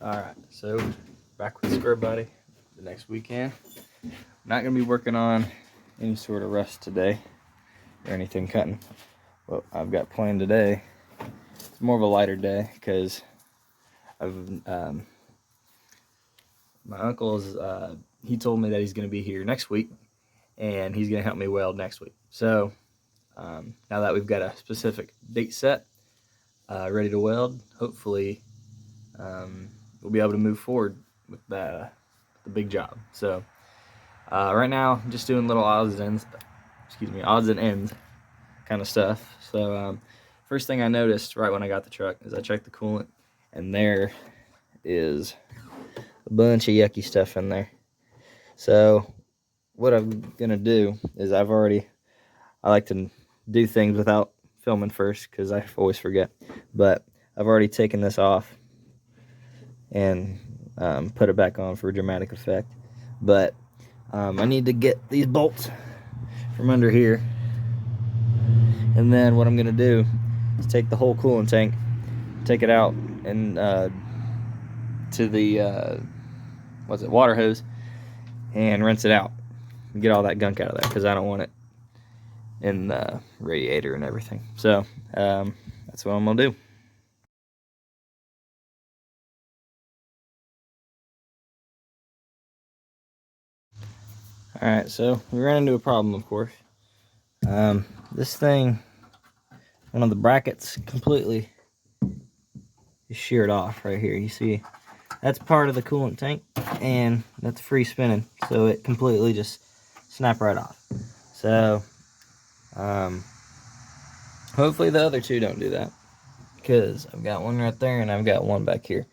Alright, so back with Squarebody the next weekend. Not going to be working on any sort of rust today or anything cutting. What I've got planned today, it's more of a lighter day because my uncle's, he told me that he's going to be here next week and he's going to help me weld next week. So now that we've got a specific date set, ready to weld, hopefully we'll be able to move forward with the big job. So right now I'm just doing little odds and ends kind of stuff. So first thing I noticed right when I got the truck is I checked the coolant, and there is a bunch of yucky stuff in there. So what I'm gonna do is I like to do things without filming first because I always forget, but I've already taken this off and put it back on for dramatic effect. But I need to get these bolts from under here, and then what I'm gonna do is take the whole coolant tank, take it out and to the water hose, and rinse it out and get all that gunk out of there because I don't want it in the radiator and everything. So that's what I'm gonna do. Alright, so we ran into a problem, of course. This thing, one of the brackets completely is sheared off right here. You see, that's part of the coolant tank, and that's free spinning, so it completely just snapped right off. So, hopefully the other two don't do that, because I've got one right there, and I've got one back here.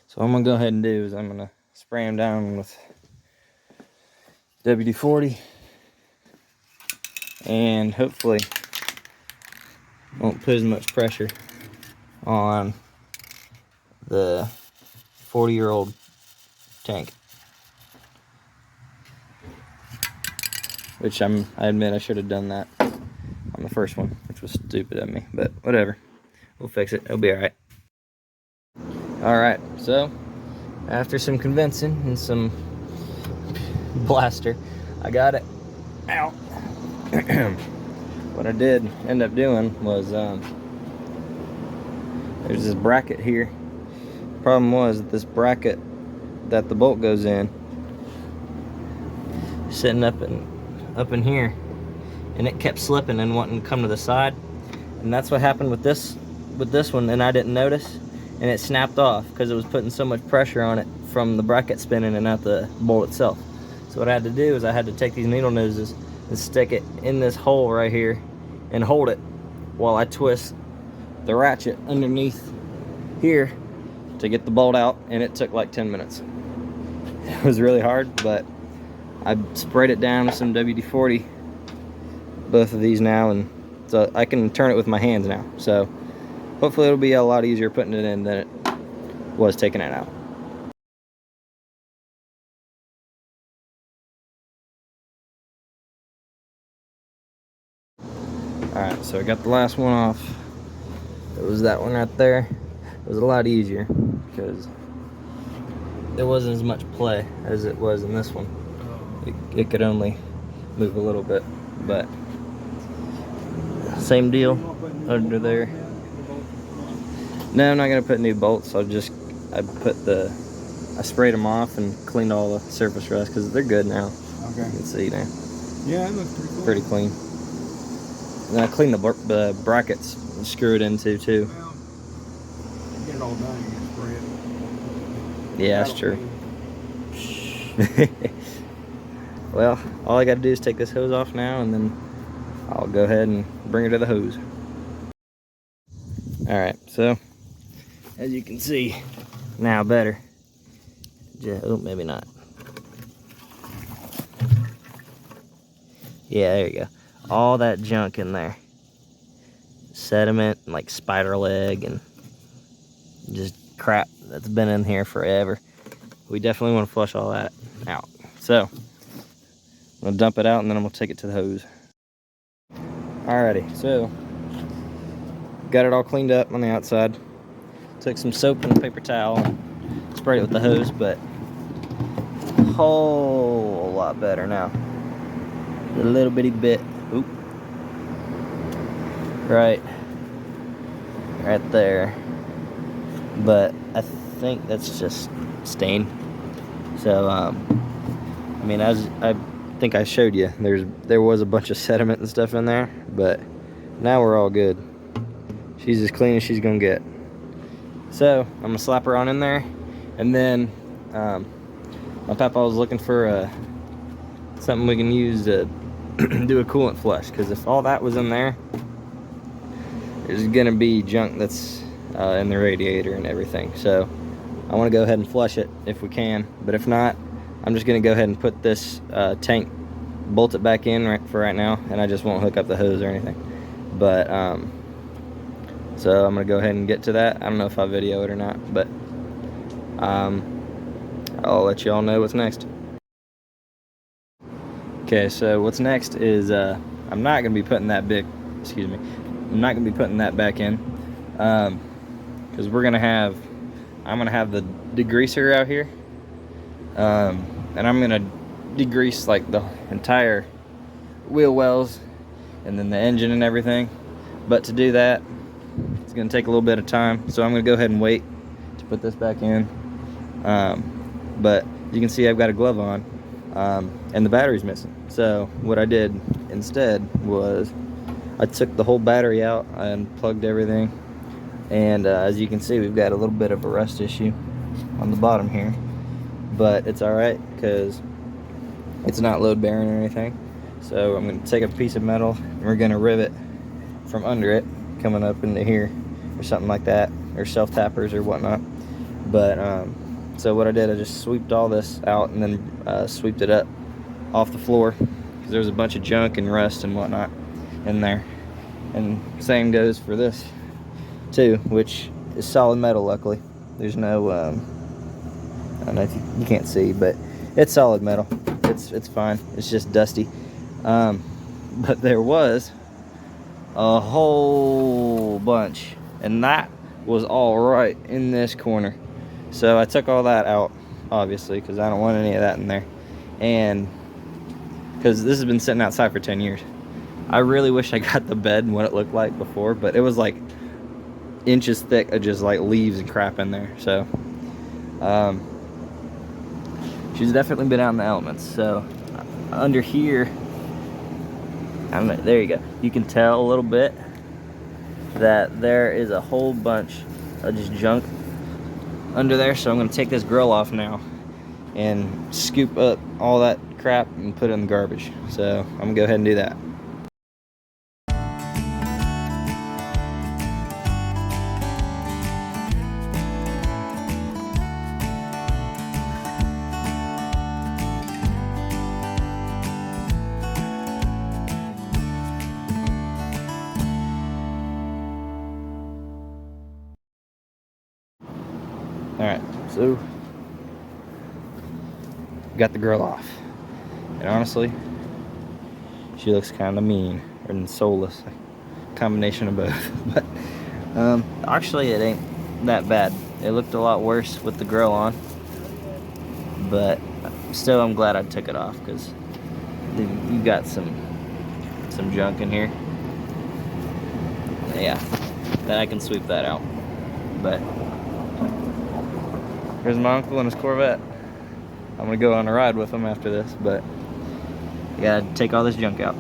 So what I'm going to go ahead and do is I'm going to spray them down with WD-40, and hopefully won't put as much pressure on the 40-year-old tank, which I admit I should have done that on the first one, which was stupid of me, but whatever, we'll fix it, it'll be all right. All right, so after some convincing and some blaster, I got it out. What I did end up doing was there's this bracket here. Problem was that this bracket that the bolt goes in, sitting up in here, and it kept slipping and wanting to come to the side, and that's what happened with this one, and I didn't notice, and it snapped off because it was putting so much pressure on it from the bracket spinning and not the bolt itself. So what I had to do is I had to take these needle noses and stick it in this hole right here and hold it while I twist the ratchet underneath here to get the bolt out, and it took like 10 minutes. It was really hard, but I sprayed it down with some WD-40, both of these now, and so I can turn it with my hands now. So hopefully it'll be a lot easier putting it in than it was taking it out. Alright, so I got the last one off. It was that one right there. It was a lot easier because there wasn't as much play as it was in this one. It could only move a little bit, but same deal under there. No, I'm not gonna put new bolts. I sprayed them off and cleaned all the surface rust because they're good now. Okay. You can see now. Yeah, it looks pretty cool. Pretty clean. And I cleaned the brackets and screw it into too. Well, get it all done, you can spray it. Yeah, that's true. Well, all I got to do is take this hose off now, and then I'll go ahead and bring her to the hose. Alright, so as you can see, now better. Oh, maybe not. Yeah, there you go. All that junk in there. Sediment, and like spider leg, and just crap that's been in here forever. We definitely want to flush all that out. So, I'm going to dump it out, and then I'm going to take it to the hose. Alrighty, so got it all cleaned up on the outside. Took some soap and a paper towel, sprayed it with the hose, but a whole lot better now. A little bitty bit. Oop. Right there. But I think that's just stain. So I mean, as I think I showed you, there was a bunch of sediment and stuff in there, but now we're all good. She's as clean as she's gonna get. So I'm gonna slap her on in there, and then my papa was looking for something we can use to do a coolant flush, because if all that was in there, there's gonna be junk that's in the radiator and everything. So I want to go ahead and flush it if we can, but if not, I'm just gonna go ahead and put this tank, bolt it back in for right now, and I just won't hook up the hose or anything. But so I'm gonna go ahead and get to that. I don't know if I'll video it or not, but I'll let you all know what's next. Okay, so what's next is I'm not gonna be putting that I'm not gonna be putting that back in, because I'm gonna have the degreaser out here, and I'm gonna degrease like the entire wheel wells and then the engine and everything. But to do that, it's gonna take a little bit of time, so I'm gonna go ahead and wait to put this back in. But you can see I've got a glove on, and the battery's missing. So what I did instead was I took the whole battery out and plugged everything, and as you can see, we've got a little bit of a rust issue on the bottom here, but it's alright because it's not load bearing or anything. So I'm going to take a piece of metal and we're going to rivet from under it coming up into here or something like that, or self tappers or whatnot. But so what I did, I just sweeped all this out and then sweeped it up off the floor, because there was a bunch of junk and rust and whatnot in there. And same goes for this too, which is solid metal. Luckily there's no I don't know if you can't see, but it's solid metal. It's fine. It's just dusty. But there was a whole bunch, and that was all right in this corner. So I took all that out, obviously, because I don't want any of that in there, and because this has been sitting outside for 10 years. I really wish I got the bed and what it looked like before, but it was like inches thick of just like leaves and crap in there. So she's definitely been out in the elements. So under here, there you go. You can tell a little bit that there is a whole bunch of just junk under there. So I'm going to take this grill off now and scoop up all that crap and put it in the garbage. So I'm going to go ahead and do that. Alright, so got the girl off, and honestly, she looks kind of mean and soulless, a combination of both. But actually, it ain't that bad. It looked a lot worse with the grill on, but still, I'm glad I took it off, because you got some junk in here. Yeah, then I can sweep that out. But here's my uncle and his Corvette. I'm gonna go on a ride with him after this, but I gotta take all this junk out.